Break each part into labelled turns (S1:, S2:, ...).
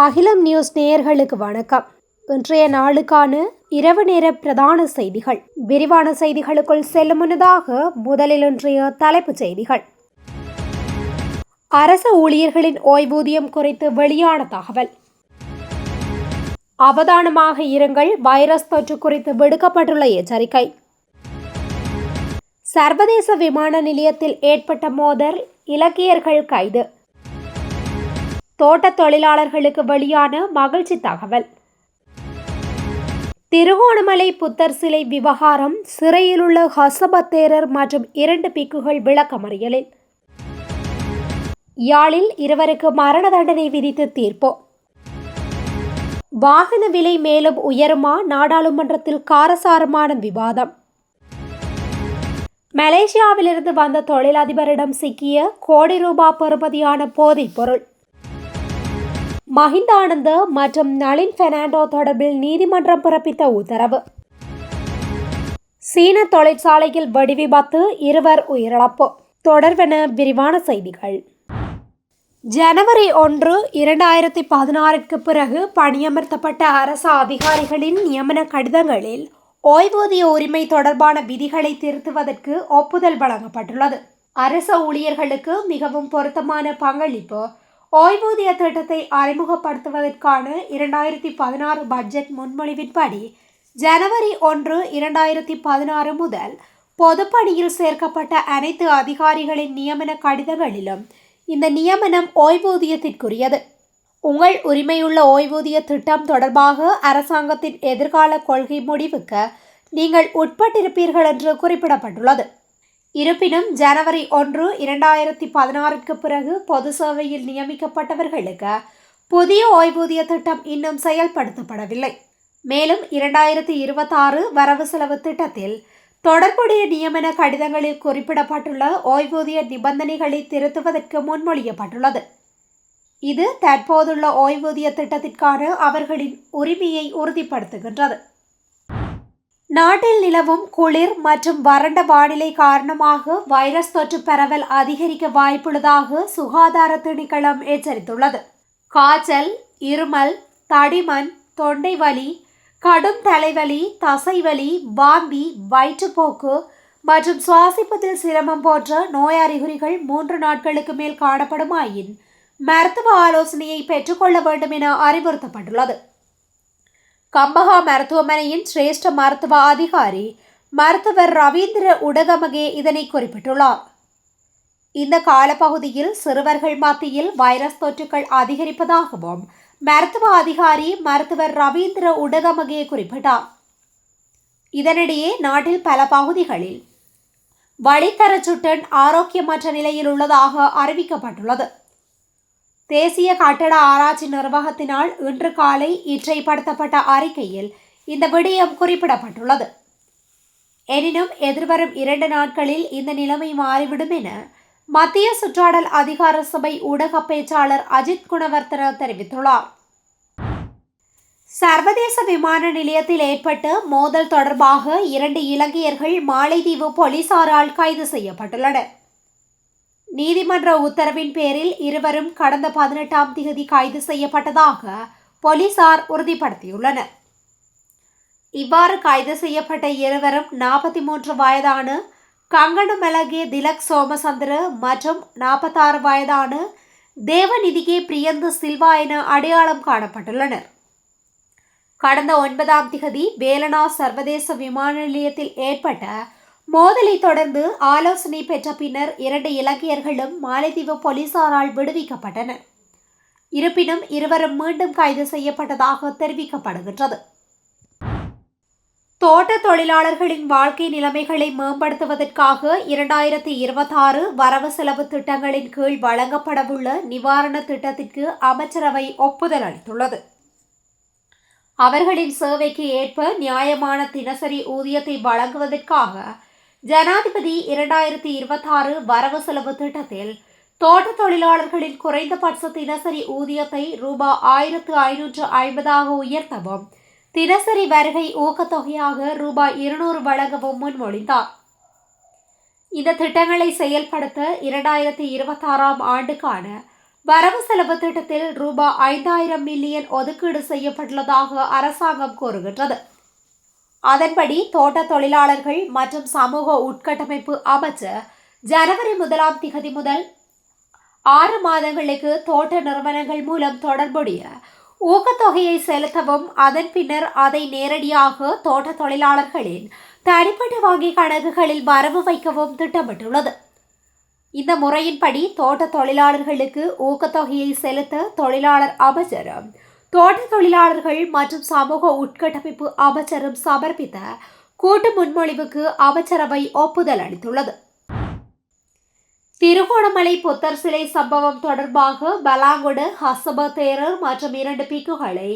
S1: அகிலம் நியூஸ் நேயர்களுக்கு வணக்கம். இன்றைய நாளுக்கான இரவு நேர பிரதான செய்திகள். விரிவான செய்திகளுக்குள் செல்லும் முன்னதாக முதலில் இன்றைய தலைப்புச் செய்திகள். அரசு ஊழியர்களின் ஓய்வூதியம் குறித்து வெளியான தகவல். அவதானமாக இருங்கள், வைரஸ் தொற்று குறித்து விடுக்கப்பட்டுள்ள எச்சரிக்கை. சர்வதேச விமான நிலையத்தில் ஏற்பட்ட மோதல், இலக்கியர்கள் கைது. தோட்ட தொழிலாளர்களுக்கு வெளியான மகிழ்ச்சி தகவல். திருகோணமலை புத்தர் சிலை விவகாரம், சிறையில் உள்ள ஹசபத்தேரர் மற்றும் 2 பிக்குகள் விளக்கமறியலில். யாழில் 2 மரண தண்டனை விதித்து தீர்ப்பு. வாகன விலை மேலும் உயருமா? நாடாளுமன்றத்தில் காரசாரமான விவாதம். மலேசியாவிலிருந்து வந்த தொழிலதிபரிடம் சிக்கிய கோடி ரூபாய் பெறுமதியான போதைப் பொருள். மஹிந்தானந்த மற்றும் நளின் பெர்னாண்டோ தொடர்பில் நீதிமன்றம் பிறப்பித்த உத்தரவு. சீன தொழிற்சாலையில் வெடி விபத்து, 2 உயிரிழப்பு. தொடர்வென விரிவான செய்திகள். ஜனவரி 1, 2016 பிறகு பணியமர்த்தப்பட்ட அரசு அதிகாரிகளின் நியமன கடிதங்களில் ஓய்வூதிய உரிமை தொடர்பான விதிகளை திருத்துவதற்கு ஒப்புதல் வழங்கப்பட்டுள்ளது. அரசு ஊழியர்களுக்கு மிகவும் பொருத்தமான பங்களிப்பு ஓய்வூதிய திட்டத்தை அறிமுகப்படுத்துவதற்கான 2016 பட்ஜெட் முன்மொழிவின்படி ஜனவரி 1, 2016 முதல் பொதுப்பணியில் சேர்க்கப்பட்ட அனைத்து அதிகாரிகளின் நியமன கடிதங்களிலும் இந்த நியமனம் ஓய்வூதியத்திற்குரியது. உங்கள் உரிமையுள்ள ஓய்வூதிய திட்டம் தொடர்பாக அரசாங்கத்தின் எதிர்கால கொள்கை முடிவுக்கு நீங்கள் உட்பட்டிருப்பீர்கள் என்று குறிப்பிடப்பட்டுள்ளது. இருப்பினும் ஜனவரி 1, 2016 பிறகு பொது சேவையில் நியமிக்கப்பட்டவர்களுக்கு புதிய ஓய்வூதிய திட்டம் இன்னும் செயல்படுத்தப்படவில்லை. மேலும் 2026 வரவு செலவு திட்டத்தில் தொடர்புடைய நியமன கடிதங்களில் குறிப்பிடப்பட்டுள்ள ஓய்வூதிய நிபந்தனைகளை திருத்துவதற்கு முன்மொழியப்பட்டுள்ளது. இது தற்போதுள்ள ஓய்வூதிய திட்டத்திற்கான அவர்களின் உரிமையை உறுதிப்படுத்துகின்றது. நாட்டில் நிலவும் குளிர் மற்றும் வறண்ட வானிலை காரணமாக வைரஸ் தொற்று பரவல் அதிகரிக்க வாய்ப்புள்ளதாக சுகாதார திணைக்களம் எச்சரித்துள்ளது. காய்ச்சல், இருமல், தடிமன், தொண்டை வலி, கடும் தலைவலி, தசைவலி, வாந்தி, வயிற்றுப்போக்கு மற்றும் சுவாசிப்பதில் சிரமம் போன்ற நோய் அறிகுறிகள் 3 நாட்களுக்கு மேல் காணப்படுமாயின் மருத்துவ ஆலோசனையை பெற்றுக்கொள்ள வேண்டும் என அறிவுறுத்தப்பட்டுள்ளது. கம்பஹா மருத்துவமனையின் சிரேஷ்ட மருத்துவ அதிகாரி மருத்துவர் ரவீந்திர உடகமகே இதனை குறிப்பிட்டுள்ளார். இந்த காலப்பகுதியில் சிறுவர்கள் மத்தியில் வைரஸ் தொற்றுகள் அதிகரிப்பதாகவும் மருத்துவ அதிகாரி மருத்துவர் ரவீந்திர உடகமகே குறிப்பிட்டார். இதனிடையே நாட்டில் பல பகுதிகளில் வழித்தரச்சுட்டன் ஆரோக்கியமற்ற நிலையில் உள்ளதாக அறிவிக்கப்பட்டுள்ளது. தேசிய கட்டட ஆராய்ச்சி நிர்வாகத்தினால் இன்று காலை இற்றைப்படுத்தப்பட்ட அறிக்கையில் இந்த விடயம் குறிப்பிடப்பட்டுள்ளது. எனினும் எதிர்வரும் 2 நாட்களில் இந்த நிலைமை மாறிவிடும் என மத்திய சுற்றாடல் அதிகார சபை ஊடக பேச்சாளர் அஜித் குணவர்த்தன தெரிவித்துள்ளார். சர்வதேச விமான நிலையத்தில் ஏற்பட்ட மோதல் தொடர்பாக 2 இலங்கையர்கள் மாலைதீவு போலீசாரால் கைது செய்யப்பட்டுள்ளனர். நீதிமன்ற உத்தரவின் பேரில் இருவரும் கடந்த 18ஆம் தேதி கைது செய்யப்பட்டதாக போலீசார் உறுதிப்படுத்தியுள்ளனர். இவ்வாறு கைது செய்யப்பட்ட இருவரும் 43 வயதான கங்கணமெலகே திலக் சோமசந்திர மற்றும் 46 வயதான தேவநிதிகே பிரியந்த சில்வா என அடையாளம் காணப்பட்டுள்ளனர். கடந்த 9ஆம் தேதி வேலனா சர்வதேச விமான நிலையத்தில் ஏற்பட்ட மோதலை தொடர்ந்து ஆலோசனை பெற்ற பின்னர் 2 இலங்கையர்களும் மாலைதீவு போலீசாரால் விடுவிக்கப்பட்டனர். இருப்பினும் இருவரும் மீண்டும் கைது செய்யப்பட்டதாக தெரிவிக்கப்படுகின்றது. தோட்ட தொழிலாளர்களின் வாழ்க்கை நிலைமைகளை மேம்படுத்துவதற்காக 2026 வரவு செலவு திட்டங்களின் கீழ் வழங்கப்படவுள்ள நிவாரண திட்டத்திற்கு அமைச்சரவை ஒப்புதல் அளித்துள்ளது. அவர்களின் சேவைக்கு ஏற்ப நியாயமான தினசரி ஊதியத்தை வழங்குவதற்காக ஜனாதிபதி 2026 வரவு செலவு திட்டத்தில் தோட்ட தொழிலாளர்களின் குறைந்தபட்ச தினசரி ஊதியத்தை ரூபாய் 1550 உயர்த்தவும் தினசரி வருகை ஊக்கத்தொகையாக ரூபாய் 200 வழங்கவும் முன்மொழிந்தார். இந்த திட்டங்களை செயல்படுத்த 2026ஆம் ஆண்டுக்கான வரவு செலவு திட்டத்தில் ரூபாய் 5,000 மில்லியன் ஒதுக்கீடு செய்யப்பட்டுள்ளதாக அரசாங்கம் கூறுகின்றது. அதன்படி தோட்ட தொழிலாளர்கள் மற்றும் சமூக உட்கட்டமைப்பு அமைச்சர் ஜனவரி 1 முதல் 6 மாதங்களுக்கு தோட்ட நிறுவனங்கள் மூலம் தொடர்புடைய ஊக்கத்தொகையை செலுத்தவும் அதன் பின்னர் அதை நேரடியாக தோட்ட தொழிலாளர்களின் தனிப்பட்ட வங்கி கணக்குகளில் வரவு வைக்கவும் திட்டமிட்டுள்ளது. இந்த முறையின்படி தோட்ட தொழிலாளர்களுக்கு ஊக்கத்தொகையை செலுத்த தொழிலாளர் அமைச்சரும் தோட்ட தொழிலாளர்கள் மற்றும் சமூக உட்கட்டமைப்பு அமைச்சரும் சமர்ப்பித்த கூட்டு முன்மொழிவுக்கு அமைச்சரவை ஒப்புதல் அளித்துள்ளது. திருகோணமலை புத்தர் சிலை சம்பவம் தொடர்பாக பலாங்குடு ஹசப தேரர் மற்றும் 2 பிக்குகளை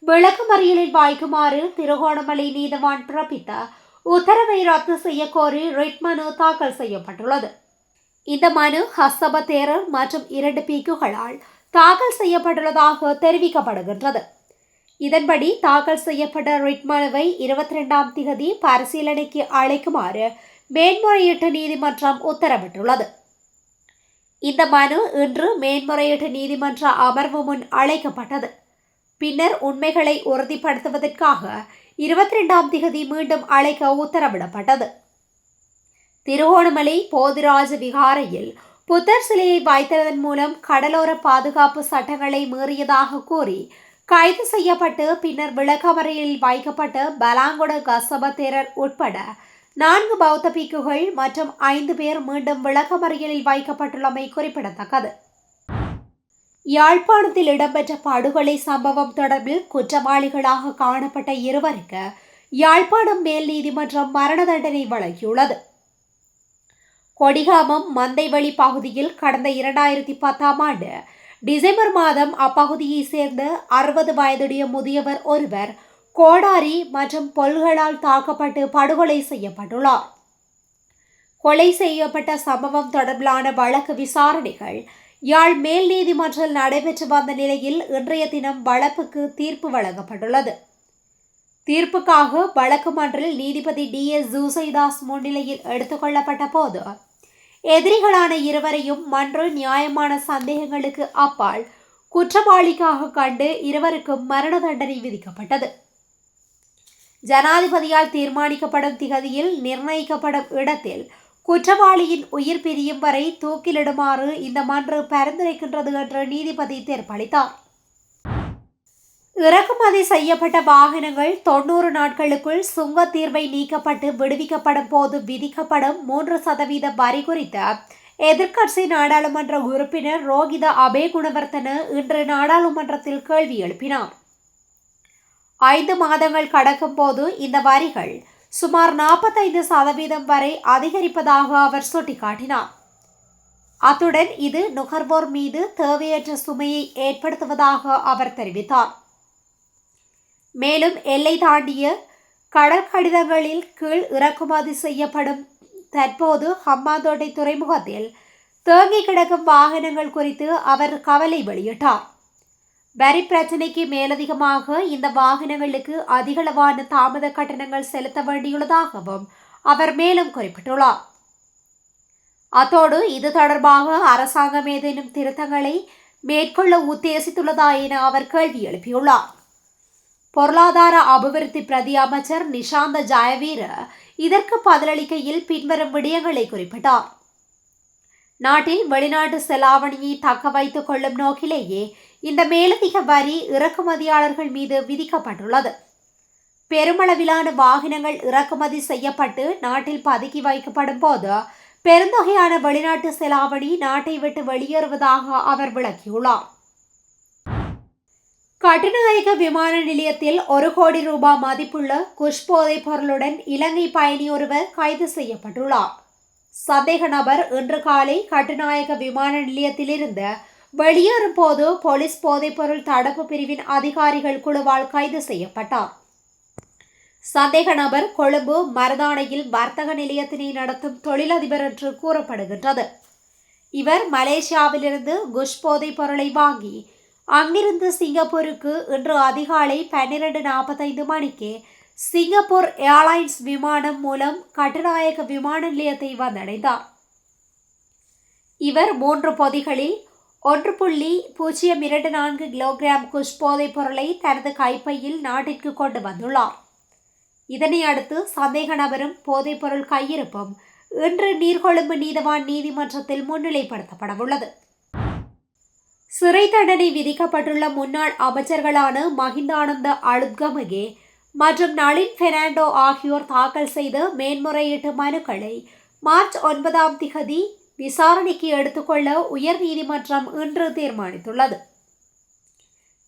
S1: விளக்குமறியலில் வைக்குமாறு திருகோணமலை நீதவான் பிறப்பித்த உத்தரவை ரத்து செய்ய கோரி ரிட் மனு தாக்கல் செய்யப்பட்டுள்ளது. இந்த மனு ஹசப தேரர் மற்றும் 2 பிக்குகளால் தாக்கல் செய்யப்பட்டுள்ளதாக தெரிவிக்கப்படுகின்றது. இதன்படி தாக்கல் செய்யப்பட்ட ரிட் மனுவை 22 பரிசீலனைக்கு அழைக்குமாறு மேன்முறையீட்டு நீதிமன்றம் உத்தரவிட்டுள்ளது. இந்த மனு இன்று மேன்முறையீட்டு நீதிமன்ற அமர்வு முன் அழைக்கப்பட்டது. பின்னர் உண்மைகளை உறுதிப்படுத்துவதற்காக 22 மீண்டும் அழைக்க உத்தரவிடப்பட்டது. திருகோணமலை போதிராஜ விகாரையில் புத்தர் சிலையை வைத்ததன் மூலம் கடலோர பாதுகாப்பு சட்டங்களை மீறியதாக கூறி கைது செய்யப்பட்டு பின்னர் விளக்கமறியலில் வைக்கப்பட்ட பலாங்குட கசப தேரர் உட்பட 4 பௌத்த பிக்குகள் மற்றும் 5 பேர் மீண்டும் விளக்கமறியலில் வைக்கப்பட்டுள்ளமை குறிப்பிடத்தக்கது. யாழ்ப்பாணத்தில் இடம்பெற்ற படுகொலை சம்பவம் தொடர்பில் குற்றவாளிகளாக காணப்பட்ட 2 யாழ்ப்பாணம் மேல் நீதிமன்றம் மரண தண்டனை வழங்கியுள்ளது. கொடிகாமம் மந்தைவெளி பகுதியில் கடந்த 2010 ஆண்டு டிசம்பர் மாதம் அப்பகுதியை சேர்ந்த 60 வயதுடைய முதியவர் ஒருவர் கோடாரி மற்றும் பொல்களால் தாக்கப்பட்டு படுகொலை செய்யப்பட்டுள்ளார். கொலை செய்யப்பட்ட சம்பவம் தொடர்பிலான வழக்கு விசாரணைகள் யாழ் மேல் நீதிமன்றில் நடைபெற்று வந்த நிலையில் இன்றைய தினம் வழக்குக்கு தீர்ப்பு வழங்கப்பட்டுள்ளது. தீர்ப்புக்காக வழக்கு மன்றில் நீதிபதி DS ஜூசைதாஸ் முன்னிலையில் எடுத்துக்கொள்ளப்பட்ட போது எதிரிகளான 2 மன்று நியாயமான சந்தேகங்களுக்கு அப்பால் குற்றவாளிக்காக கண்டு 2 மரண தண்டனை விதிக்கப்பட்டது. ஜனாதிபதியால் தீர்மானிக்கப்படும் திகதியில் நிர்ணயிக்கப்படும் இடத்தில் குற்றவாளியின் உயிர் பிரியும் வரை தூக்கிலிடுமாறு இந்த மன்று பரிந்துரைக்கின்றது என்று நீதிபதி தீர்ப்பளித்தார். இறக்குமதி செய்யப்பட்ட வாகனங்கள் 90 நாட்களுக்குள் சுங்க தீர்வை நீக்கப்பட்டு விடுவிக்கப்படும் போது விதிக்கப்படும் 3% வரி குறித்த எதிர்க்கட்சி நாடாளுமன்ற உறுப்பினர் ரோகித அபேகுணவர்த்தன இன்று நாடாளுமன்றத்தில் கேள்வி எழுப்பினார். 5 மாதங்கள் கடக்கும் போது இந்த வரிகள் சுமார் 45% வரை அதிகரிப்பதாக அவர் சுட்டிக்காட்டினார். அத்துடன் இது நுகர்வோர் மீது தேவையற்ற சுமையை ஏற்படுத்துவதாக அவர் தெரிவித்தார். மேலும் எல்லை தாண்டிய கடல் கடிதங்களில் கீழ் இறக்குமதி செய்யப்படும் தற்போது ஹம்பாந்தோட்டை துறைமுகத்தில் தேங்கி கிடக்கும் வாகனங்கள் குறித்து அவர் கவலை வெளியிட்டார். வரி பிரச்சினைக்கு மேலதிகமாக இந்த வாகனங்களுக்கு அதிகளவான தாமத கட்டணங்கள் செலுத்த வேண்டியுள்ளதாகவும் அவர் மேலும் குறிப்பிட்டுள்ளார். அத்தோடு இது தொடர்பாக அரசாங்கம் ஏதேனும் திருத்தங்களை மேற்கொள்ள உத்தேசித்துள்ளதா என அவர் கேள்வி எழுப்பியுள்ளார். பொருளாதார அபிவிருத்தி பிரதி அமைச்சர் நிஷாந்த ஜயவீர இதற்கு பதிலளிக்கையில் பின்வரும் விடயங்களை குறிப்பிட்டார். நாட்டில் வெளிநாட்டு செலாவணியை தக்க வைத்துக் கொள்ளும் நோக்கிலேயே இந்த மேலதிக வரி இறக்குமதியாளர்கள் மீது விதிக்கப்பட்டுள்ளது. பெருமளவிலான வாகனங்கள் இறக்குமதி செய்யப்பட்டு நாட்டில் பதுக்கி வைக்கப்படும் போது பெருந்தொகையான வெளிநாட்டு செலாவணி நாட்டை விட்டு வெளியேறுவதாக அவர் விளக்கியுள்ளார். கட்டுநாயக்க விமான நிலையத்தில் 1 கோடி ரூபாய் மதிப்புள்ள குஷ் போதைப் பொருளுடன் இலங்கை பயணி ஒருவர் கைது செய்யப்பட்டுள்ளார். சந்தேக நபர் இன்று காலை கட்டுநாயக்க விமான நிலையத்திலிருந்து வெளியேறும் போது போலீஸ் போதைப்பொருள் தடுப்பு பிரிவின் அதிகாரிகள் குழுவால் கைது செய்யப்பட்டார். சந்தேக நபர் கொழும்பு மருதானையில் வர்த்தக நிலையத்தினை நடத்தும் தொழிலதிபர் என்று கூறப்படுகின்றது. இவர் மலேசியாவிலிருந்து குஷ் போதைப் பொருளை வாங்கி அங்கிருந்து சிங்கப்பூருக்கு இன்று அதிகாலை 12:45 மணிக்கு சிங்கப்பூர் ஏர்லைன்ஸ் விமானம் மூலம் கட்டுநாயக்க விமான நிலையத்தை வந்தடைந்தார். இவர் 3 பொதிகளில் 1.024 கிலோகிராம் குஷ் போதைப் பொருளை தனது கைப்பையில் நாட்டிற்கு கொண்டு வந்துள்ளார். இதனை அடுத்து சந்தேக நபரும் போதைப்பொருள் கையிருப்பும் இன்று நீர்கொழும்பு நீதவான் நீதிமன்றத்தில் முன்னிலைப்படுத்தப்படவுள்ளது. சிறை தண்டனை விதிக்கப்பட்டுள்ள முன்னாள் அமைச்சர்களான மஹிந்தானந்த அழுத்கமகே மற்றும் நளின் பெர்னாண்டோ ஆகியோர் தாக்கல் செய்த மேன்முறையீட்டு மனுக்களை மார்ச் 9 விசாரணைக்கு எடுத்துக்கொள்ள உயர்நீதிமன்றம் இன்று தீர்மானித்துள்ளது.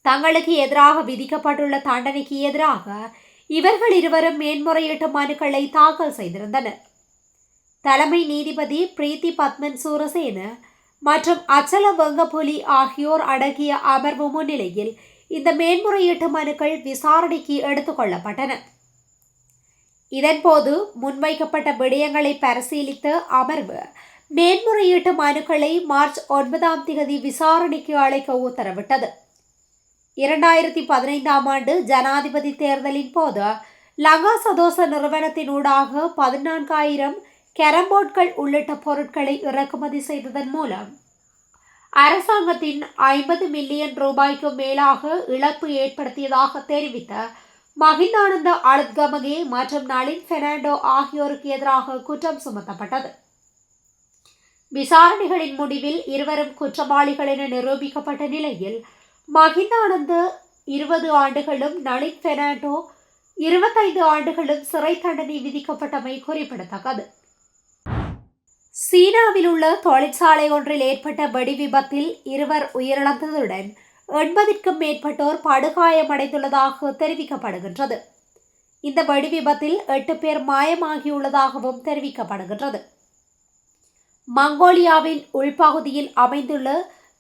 S1: தங்களுக்கு எதிராக விதிக்கப்பட்டுள்ள தண்டனைக்கு எதிராக இவர்கள் இருவரும் மேன்முறையீட்டு மனுக்களை தாக்கல் செய்திருந்தனர். தலைமை நீதிபதி பிரீத்தி பத்மன் சூரசேன மற்றும் அச்சல வெங்கப்புலி ஆகியோர் அடங்கிய அமர்வு முன்னிலையில் இந்த மேன்முறையீட்டு மனுக்கள் விசாரணைக்கு எடுத்துக்கொள்ளப்பட்டன. இதன்போது முன்வைக்கப்பட்ட விடயங்களை பரிசீலித்த அமர்வு மேன்முறையீட்டு மனுக்களை மார்ச் 9 விசாரணைக்கு அழைக்க உத்தரவிட்டது. 2015 ஆண்டு ஜனாதிபதி தேர்தலின் போது லங்கா சதோச நிறுவனத்தினூடாக 14,000 கேரம்போர்ட்கள் உள்ளிட்ட பொருட்களை இறக்குமதி செய்ததன் மூலம் அரசாங்கத்தின் 50 மில்லியன் ரூபாய்க்கு மேலாக இழப்பு ஏற்படுத்தியதாக தெரிவித்த மஹிந்தானந்த அழுத்கமகே மற்றும் நளின் பெர்னாண்டோ ஆகியோருக்கு எதிராக குற்றம் சுமத்தப்பட்டது. விசாரணைகளின் முடிவில் இருவரும் குற்றவாளிகள் என நிரூபிக்கப்பட்ட நிலையில் மஹிந்தானந்த 20 ஆண்டுகளும் நளின் பெர்னாண்டோ 25 ஆண்டுகளும் சிறை தண்டனை விதிக்கப்பட்டமை குறிப்பிடத்தக்கது. சீனாவில் உள்ள தொழிற்சாலை ஒன்றில் ஏற்பட்ட வெடி விபத்தில் இருவர் உயிரிழந்ததுடன் 80க்கும் மேற்பட்டோர் படுகாயமடைந்துள்ளதாக தெரிவிக்கப்படுகின்றது. இந்த வெடி விபத்தில் 8 பேர் மாயமாகியுள்ளதாகவும் தெரிவிக்கப்படுகின்றது. மங்கோலியாவின் உள்பகுதியில் அமைந்துள்ள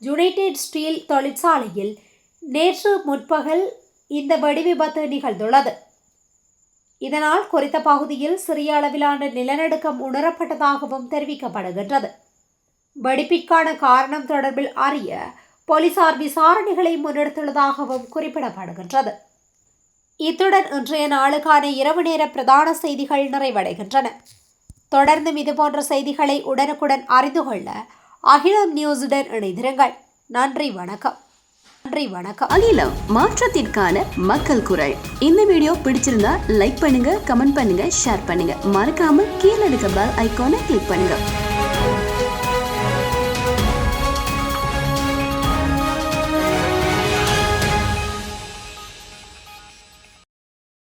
S1: யுனைடெட் ஸ்டீல் தொழிற்சாலையில் நேற்று முற்பகல் இந்த வெடி விபத்து நிகழ்ந்துள்ளது. இதனால் குறித்த பகுதியில் சிறிய அளவிலான நிலநடுக்கம் உணரப்பட்டதாகவும் தெரிவிக்கப்படுகின்றது. வெடிப்பிற்கான காரணம் தொடர்பில் அறிய போலீசார் விசாரணைகளை முன்னெடுத்துள்ளதாகவும் குறிப்பிடப்படுகின்றது. இத்துடன் இன்றைய நாளுக்கான இரவு நேர பிரதான செய்திகள் நிறைவடைகின்றன. தொடர்ந்தும் இதுபோன்ற செய்திகளை உடனுக்குடன் அறிந்து கொள்ள அகிலம் நியூஸுடன் இணைந்திருங்கள். நன்றி, வணக்கம்.
S2: அகிலம் மாற்றத்திற்கான மக்கள் குரல். இந்த வீடியோ பிடிச்சிருந்தா லைக் பண்ணுங்க, கமெண்ட் பண்ணுங்க, ஷேர் பண்ணுங்க. மறக்காம கீழே இருக்க பெல் ஐகானை கிளிக் பண்ணுங்க.